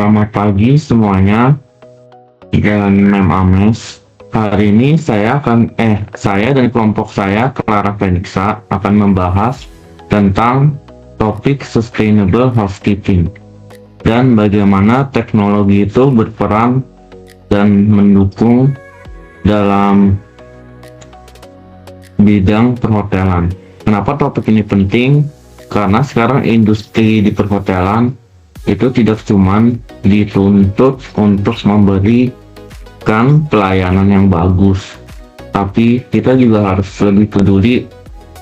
Selamat pagi semuanya, dengan Mem Ames. Hari ini saya dan kelompok saya, Clara Fenixa, akan membahas tentang topik Sustainable Housekeeping dan bagaimana teknologi itu berperan dan mendukung dalam bidang perhotelan. Kenapa topik ini penting? Karena sekarang industri di perhotelan itu tidak cuman dituntut untuk memberikan pelayanan yang bagus, tapi kita juga harus lebih peduli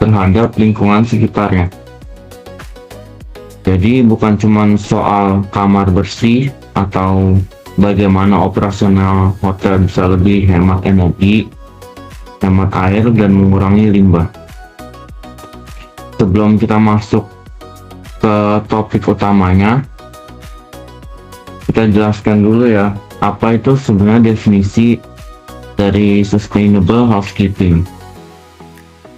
terhadap lingkungan sekitarnya. Jadi bukan cuman soal kamar bersih atau bagaimana operasional hotel bisa lebih hemat energi, hemat air, dan mengurangi limbah. Sebelum kita masuk ke topik utamanya, kita jelaskan dulu ya, apa itu sebenarnya definisi dari Sustainable Housekeeping.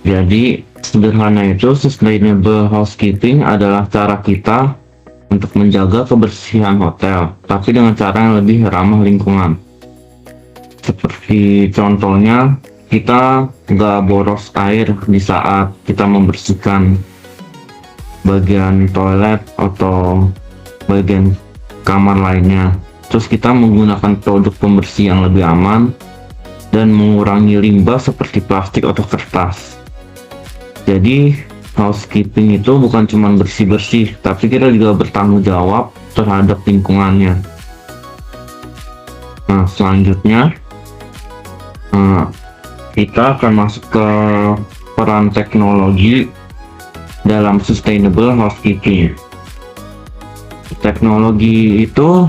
Jadi sederhana itu, Sustainable Housekeeping adalah cara kita untuk menjaga kebersihan hotel, tapi dengan cara yang lebih ramah lingkungan. Seperti contohnya, kita nggak boros air di saat kita membersihkan bagian toilet atau bagian kamar lainnya. Terus kita menggunakan produk pembersih yang lebih aman dan mengurangi limbah seperti plastik atau kertas. Jadi housekeeping itu bukan cuma bersih-bersih, tapi kita juga bertanggung jawab terhadap lingkungannya. Nah, selanjutnya kita akan masuk ke peran teknologi dalam Sustainable Housekeeping. Teknologi itu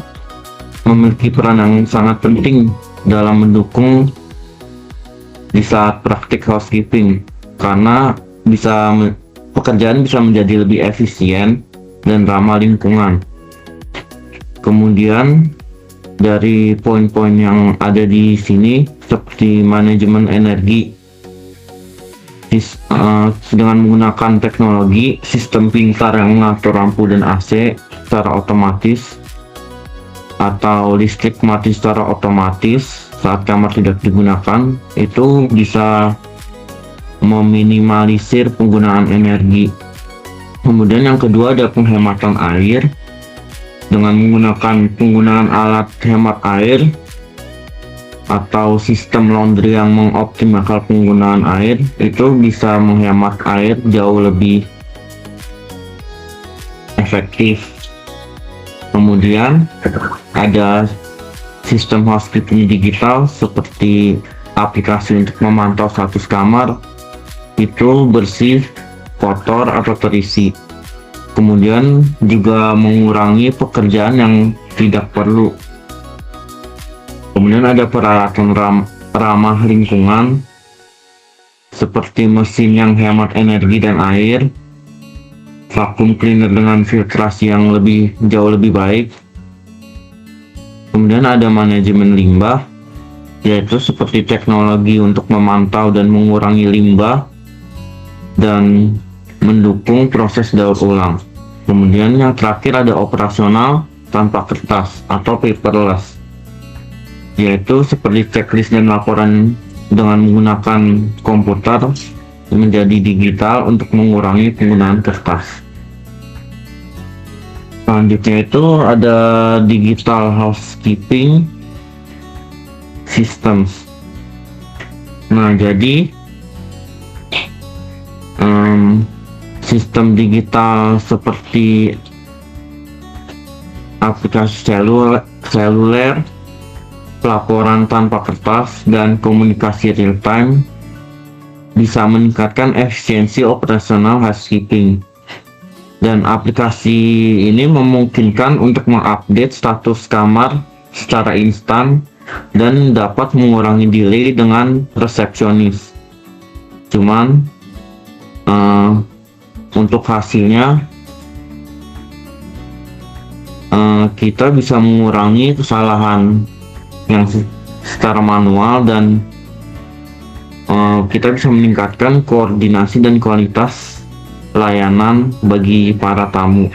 memiliki peran yang sangat penting dalam mendukung di saat praktik housekeeping, karena pekerjaan bisa menjadi lebih efisien dan ramah lingkungan. Kemudian dari poin-poin yang ada di sini seperti manajemen energi, dengan menggunakan teknologi sistem pintar yang mengatur lampu dan AC secara otomatis, atau listrik mati secara otomatis saat kamar tidak digunakan, itu bisa meminimalisir penggunaan energi. Kemudian yang kedua ada penghematan air. Dengan menggunakan penggunaan alat hemat air atau sistem laundry yang mengoptimalkan penggunaan air, itu bisa menghemat air jauh lebih efektif. Kemudian ada sistem housekeeping digital seperti aplikasi untuk memantau status kamar itu bersih, kotor, atau terisi. Kemudian juga mengurangi pekerjaan yang tidak perlu. Kemudian ada peralatan ramah lingkungan seperti mesin yang hemat energi dan air, vacuum cleaner dengan filtrasi yang jauh lebih baik. Kemudian ada manajemen limbah, yaitu seperti teknologi untuk memantau dan mengurangi limbah dan mendukung proses daur ulang. Kemudian yang terakhir ada operasional tanpa kertas atau paperless, yaitu seperti checklist dan laporan dengan menggunakan komputer menjadi digital untuk mengurangi penggunaan kertas. Selanjutnya itu ada digital housekeeping systems. Nah, jadi sistem digital seperti aplikasi seluler, pelaporan tanpa kertas, dan komunikasi real time bisa meningkatkan efisiensi operasional housekeeping. Dan aplikasi ini memungkinkan untuk mengupdate status kamar secara instan dan dapat mengurangi delay dengan resepsionis. Cuman untuk hasilnya kita bisa mengurangi kesalahan yang secara manual, dan kita bisa meningkatkan koordinasi dan kualitas layanan bagi para tamu.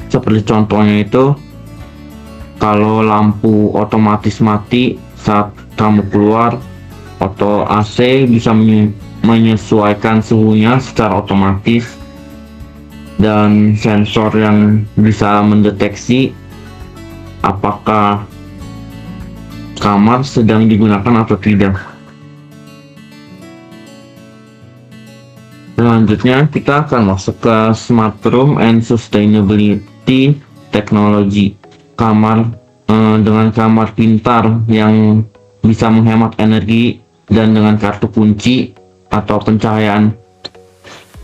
Seperti contohnya itu kalau lampu otomatis mati saat kamu keluar, atau AC bisa menyesuaikan suhunya secara otomatis, dan sensor yang bisa mendeteksi apakah kamar sedang digunakan atau tidak. Selanjutnya kita akan masuk ke Smart Room and Sustainability Technology. Dengan kamar pintar yang bisa menghemat energi dan dengan kartu kunci atau pencahayaan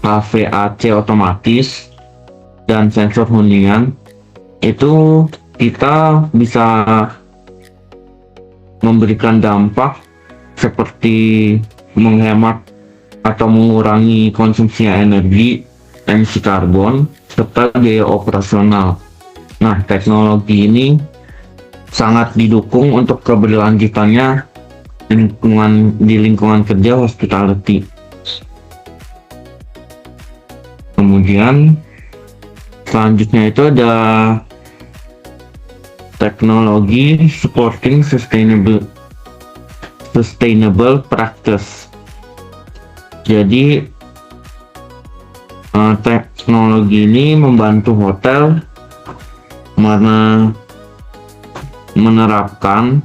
HVAC otomatis dan sensor hunian, itu kita bisa memberikan dampak seperti menghemat atau mengurangi konsumsi energi, emisi karbon, serta biaya operasional. Nah, teknologi ini sangat didukung untuk keberlanjutannya di lingkungan kerja hospitality. Kemudian selanjutnya itu ada teknologi supporting sustainable practice. Jadi teknologi ini membantu hotel menerapkan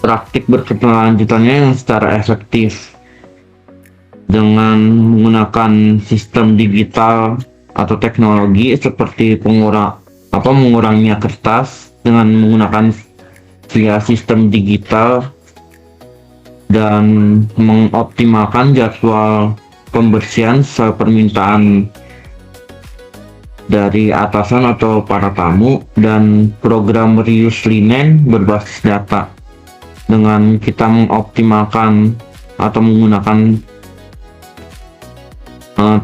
praktik berkelanjutannya yang secara efektif dengan menggunakan sistem digital atau teknologi seperti menguranginya kertas dengan menggunakan via sistem digital, dan mengoptimalkan jadwal pembersihan sesuai permintaan dari atasan atau para tamu, dan program reuse linen berbasis data. Dengan kita mengoptimalkan atau menggunakan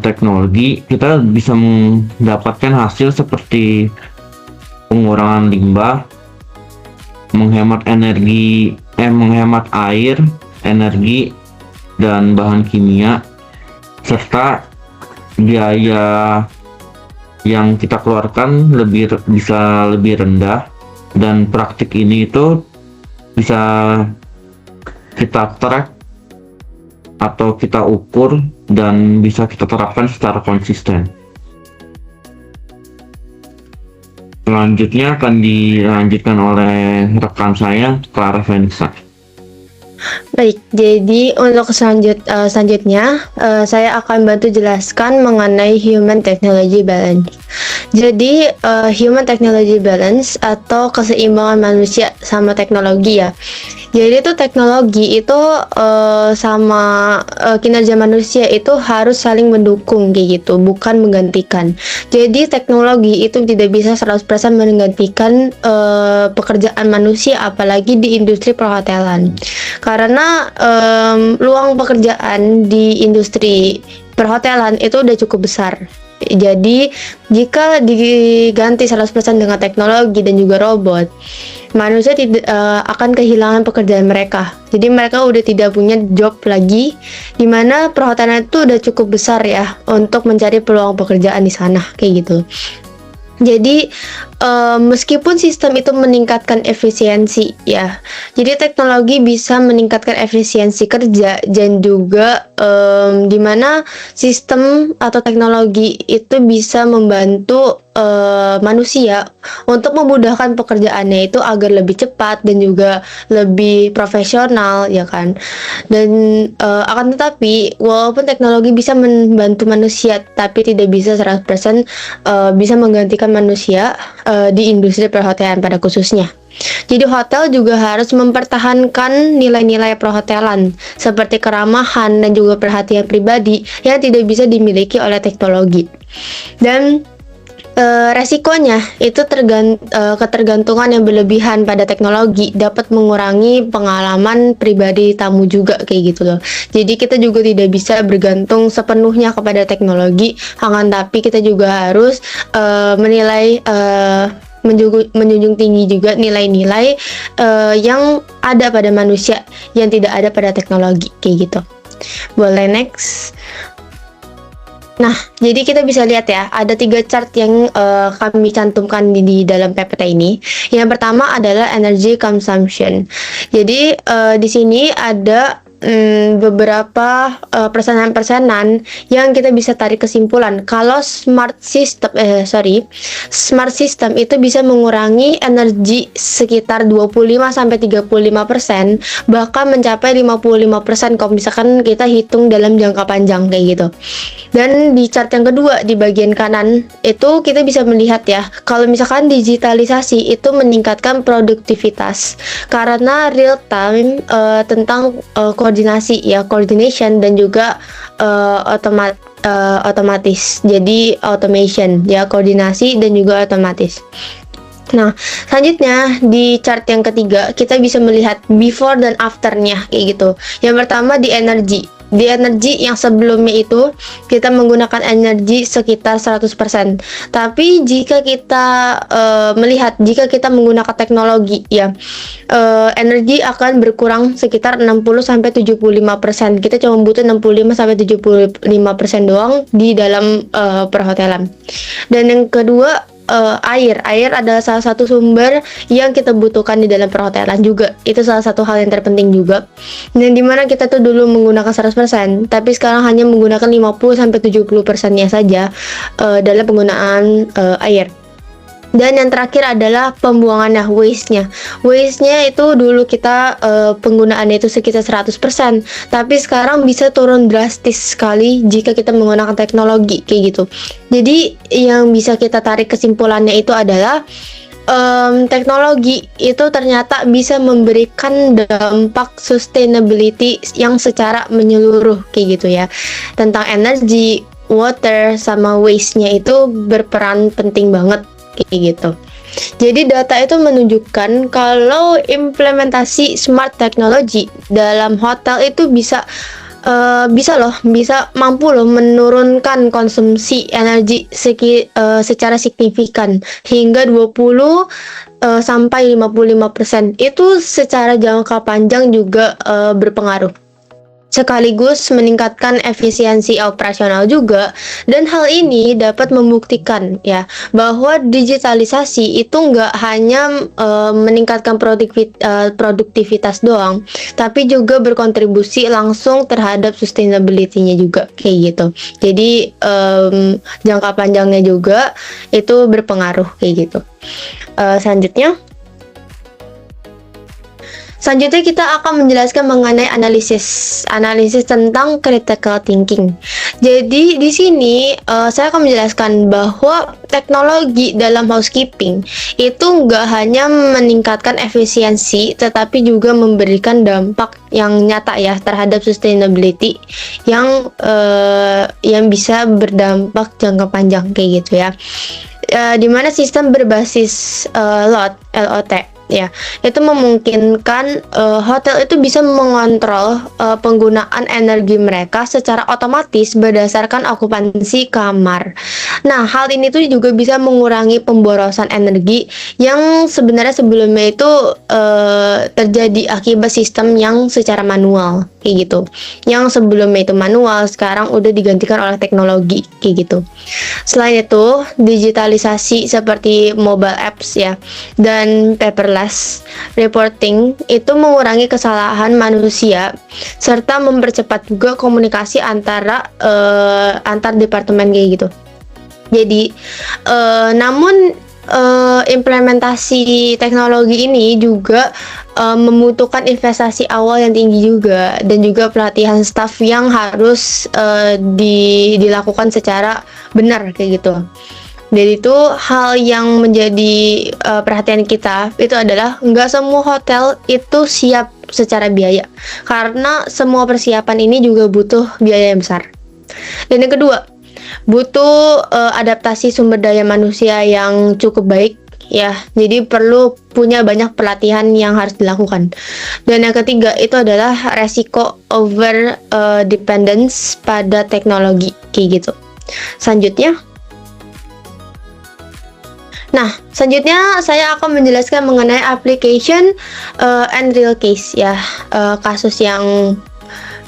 teknologi, kita bisa mendapatkan hasil seperti pengurangan limbah, menghemat air, energi, dan bahan kimia, serta biaya yang kita keluarkan bisa lebih rendah. Dan praktik ini itu bisa kita track atau kita ukur dan bisa kita terapkan secara konsisten. Selanjutnya akan dilanjutkan oleh rekan saya, Clara Fenixa. Baik, jadi untuk selanjutnya saya akan bantu jelaskan mengenai Human Technology Balance. Jadi Human Technology Balance atau keseimbangan manusia sama teknologi ya. Jadi itu teknologi itu sama kinerja manusia itu harus saling mendukung kayak gitu, bukan menggantikan. Jadi teknologi itu tidak bisa 100% menggantikan pekerjaan manusia, apalagi di industri perhotelan. Karena luang pekerjaan di industri perhotelan itu udah cukup besar. Jadi jika diganti 100% dengan teknologi dan juga robot, manusia tidak akan kehilangan pekerjaan mereka. Jadi mereka udah tidak punya job lagi, dimana perhotelan itu udah cukup besar ya untuk mencari peluang pekerjaan di sana kayak gitu. Jadi meskipun sistem itu meningkatkan efisiensi ya, jadi teknologi bisa meningkatkan efisiensi kerja, dan juga dimana sistem atau teknologi itu bisa membantu manusia untuk memudahkan pekerjaannya itu agar lebih cepat dan juga lebih profesional ya kan. Dan akan tetapi walaupun teknologi bisa membantu manusia, tapi tidak bisa 100% bisa menggantikan manusia di industri perhotelan pada khususnya. Jadi hotel juga harus mempertahankan nilai-nilai perhotelan seperti keramahan dan juga perhatian pribadi yang tidak bisa dimiliki oleh teknologi. Dan resikonya itu ketergantungan yang berlebihan pada teknologi dapat mengurangi pengalaman pribadi tamu juga kayak gitu loh. Jadi kita juga tidak bisa bergantung sepenuhnya kepada teknologi, akan tapi kita juga harus menjunjung tinggi juga nilai-nilai yang ada pada manusia yang tidak ada pada teknologi kayak gitu. Boleh next. Nah, jadi kita bisa lihat ya, ada 3 chart yang kami cantumkan di dalam PPT ini. Yang pertama adalah energy consumption. Jadi di sini ada beberapa persenan-persenan yang kita bisa tarik kesimpulan kalau smart system itu bisa mengurangi energi sekitar 25-35%, bahkan mencapai 55% kalau misalkan kita hitung dalam jangka panjang kayak gitu. Dan di chart yang kedua di bagian kanan itu kita bisa melihat ya, kalau misalkan digitalisasi itu meningkatkan produktivitas karena real time tentang coordination dan juga otomatis. Jadi automation ya, koordinasi dan juga otomatis. Nah, selanjutnya di chart yang ketiga kita bisa melihat before dan afternya kayak gitu. Yang pertama di energi. Di energi yang sebelumnya itu kita menggunakan energi sekitar 100%. Tapi jika kita melihat jika kita menggunakan teknologi ya, energi akan berkurang sekitar 60-75%. Kita cuma butuh 65-75% doang di dalam perhotelan. Dan yang kedua air adalah salah satu sumber yang kita butuhkan di dalam perhotelan juga. Itu salah satu hal yang terpenting juga. Dan dimana kita tuh dulu menggunakan 100%, tapi sekarang hanya menggunakan 50-70%-nya saja dalam penggunaan air. Dan yang terakhir adalah pembuangannya, waste-nya. Waste-nya itu dulu kita penggunaannya itu sekitar 100%, tapi sekarang bisa turun drastis sekali jika kita menggunakan teknologi kayak gitu. Jadi yang bisa kita tarik kesimpulannya itu adalah teknologi itu ternyata bisa memberikan dampak sustainability yang secara menyeluruh kayak gitu ya. Tentang energi, water, sama waste-nya itu berperan penting banget kayak gitu. Jadi data itu menunjukkan kalau implementasi smart technology dalam hotel itu bisa mampu menurunkan konsumsi energi secara signifikan hingga 20 sampai 55%. Itu secara jangka panjang juga berpengaruh, sekaligus meningkatkan efisiensi operasional juga. Dan hal ini dapat membuktikan ya bahwa digitalisasi itu nggak hanya meningkatkan produktivitas doang, tapi juga berkontribusi langsung terhadap sustainability-nya juga kayak gitu. Jadi jangka panjangnya juga itu berpengaruh kayak gitu. Selanjutnya kita akan menjelaskan mengenai analisis tentang critical thinking. Jadi di sini saya akan menjelaskan bahwa teknologi dalam housekeeping itu nggak hanya meningkatkan efisiensi, tetapi juga memberikan dampak yang nyata ya terhadap sustainability yang bisa berdampak jangka panjang kayak gitu ya. Dimana sistem berbasis LOT ya, itu memungkinkan hotel itu bisa mengontrol penggunaan energi mereka secara otomatis berdasarkan okupansi kamar. Nah, hal ini tuh juga bisa mengurangi pemborosan energi yang sebenarnya sebelumnya itu terjadi akibat sistem yang secara manual kayak gitu. Yang sebelumnya itu manual, sekarang udah digantikan oleh teknologi kayak gitu. Selain itu, digitalisasi seperti mobile apps ya dan paperless reporting itu mengurangi kesalahan manusia serta mempercepat juga komunikasi antar departemen kayak gitu. Jadi namun implementasi teknologi ini juga membutuhkan investasi awal yang tinggi juga, dan juga pelatihan staff yang harus dilakukan secara benar kayak gitu. Jadi itu hal yang menjadi perhatian kita itu adalah nggak semua hotel itu siap secara biaya, karena semua persiapan ini juga butuh biaya yang besar. Dan yang kedua, butuh adaptasi sumber daya manusia yang cukup baik ya, jadi perlu punya banyak pelatihan yang harus dilakukan. Dan yang ketiga itu adalah resiko over dependence pada teknologi kayak gitu. Selanjutnya saya akan menjelaskan mengenai application and real case ya, kasus yang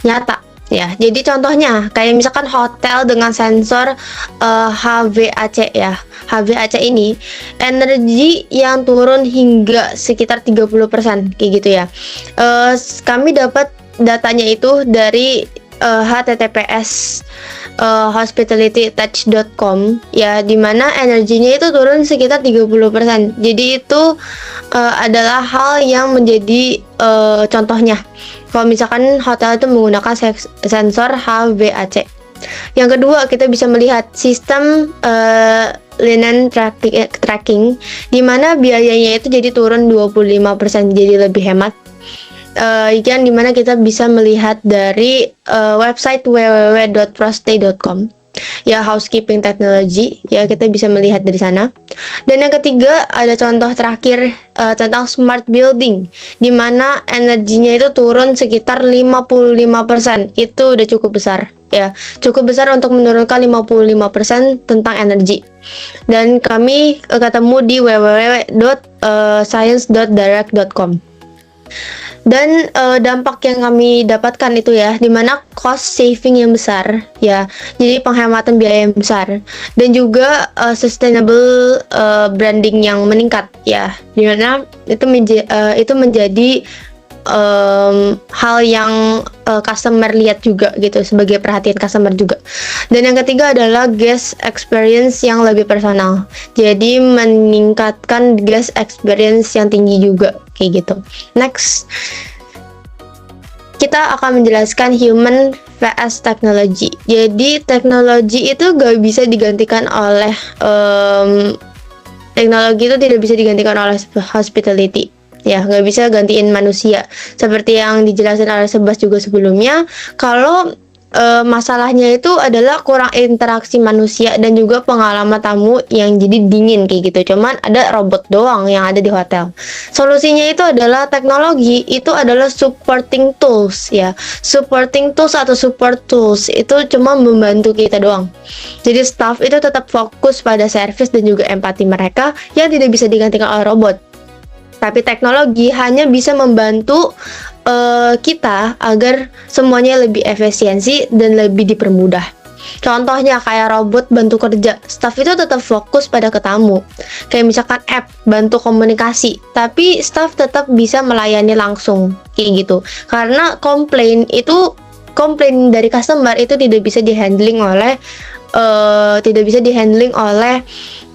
nyata Ya, jadi contohnya kayak misalkan hotel dengan sensor HVAC ya. HVAC ini energi yang turun hingga sekitar 30% kayak gitu ya. Kami dapat datanya itu dari https hospitalitytouch.com ya, dimana energinya itu turun sekitar 30%. Jadi itu adalah hal yang menjadi contohnya kalau misalkan hotel itu menggunakan sensor HVAC. Yang kedua, kita bisa melihat sistem linen tracking, di mana biayanya itu jadi turun 25%, jadi lebih hemat. Yang dimana kita bisa melihat dari website www.prostay.com ya, housekeeping technology ya, kita bisa melihat dari sana. Dan yang ketiga, ada contoh terakhir tentang smart building, di mana energinya itu turun sekitar 55%. Itu udah cukup besar ya, cukup besar untuk menurunkan 55% tentang energi. Dan kami ketemu di www.science.direct.com. Dan dampak yang kami dapatkan itu ya, dimana cost saving yang besar ya, jadi penghematan biaya yang besar, dan juga sustainable branding yang meningkat ya, dimana itu menjadi hal yang customer lihat juga gitu, sebagai perhatian customer juga. Dan yang ketiga adalah guest experience yang lebih personal, jadi meningkatkan guest experience yang tinggi juga kayak gitu. Next, kita akan menjelaskan human vs technology. Jadi teknologi itu gak bisa digantikan oleh teknologi itu tidak bisa digantikan oleh hospitality ya, nggak bisa gantiin manusia, seperti yang dijelaskan oleh Sebas juga sebelumnya. Kalau masalahnya itu adalah kurang interaksi manusia dan juga pengalaman tamu yang jadi dingin kayak gitu. Cuman ada robot doang yang ada di hotel. Solusinya itu adalah teknologi, itu adalah supporting tools ya. Supporting tools atau support tools itu cuma membantu kita doang. Jadi staff itu tetap fokus pada service dan juga empati mereka yang tidak bisa digantikan oleh robot. Tapi teknologi hanya bisa membantu kita agar semuanya lebih efisiensi dan lebih dipermudah. Contohnya kayak robot bantu kerja, staff itu tetap fokus pada tamu. Kayak misalkan app bantu komunikasi, tapi staff tetap bisa melayani langsung kayak gitu. Karena komplain dari customer itu tidak bisa dihandling oleh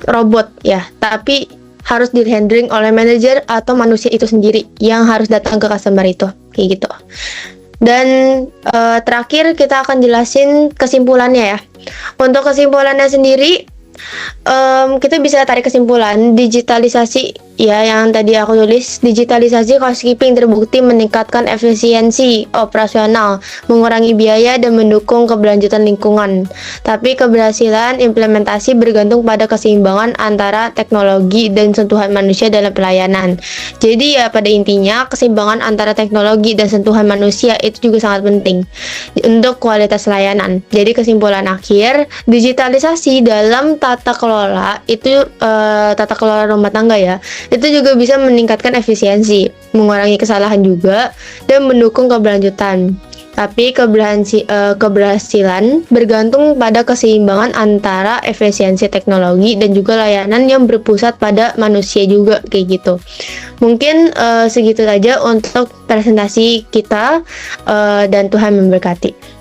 robot ya, tapi harus di-handling oleh manajer atau manusia itu sendiri yang harus datang ke customer itu kayak gitu. Dan terakhir kita akan jelasin kesimpulannya ya. Untuk kesimpulannya sendiri, kita bisa tarik kesimpulan digitalisasi ya, yang tadi aku tulis, digitalisasi housekeeping terbukti meningkatkan efisiensi operasional, mengurangi biaya dan mendukung keberlanjutan lingkungan. Tapi keberhasilan implementasi bergantung pada keseimbangan antara teknologi dan sentuhan manusia dalam pelayanan. Jadi ya pada intinya keseimbangan antara teknologi dan sentuhan manusia itu juga sangat penting untuk kualitas layanan. Jadi kesimpulan akhir, digitalisasi dalam tata kelola itu tata kelola rumah tangga ya, itu juga bisa meningkatkan efisiensi, mengurangi kesalahan juga, dan mendukung keberlanjutan. Tapi keberhasilan bergantung pada keseimbangan antara efisiensi teknologi dan juga layanan yang berpusat pada manusia juga kayak gitu. Mungkin segitu saja untuk presentasi kita, dan Tuhan memberkati.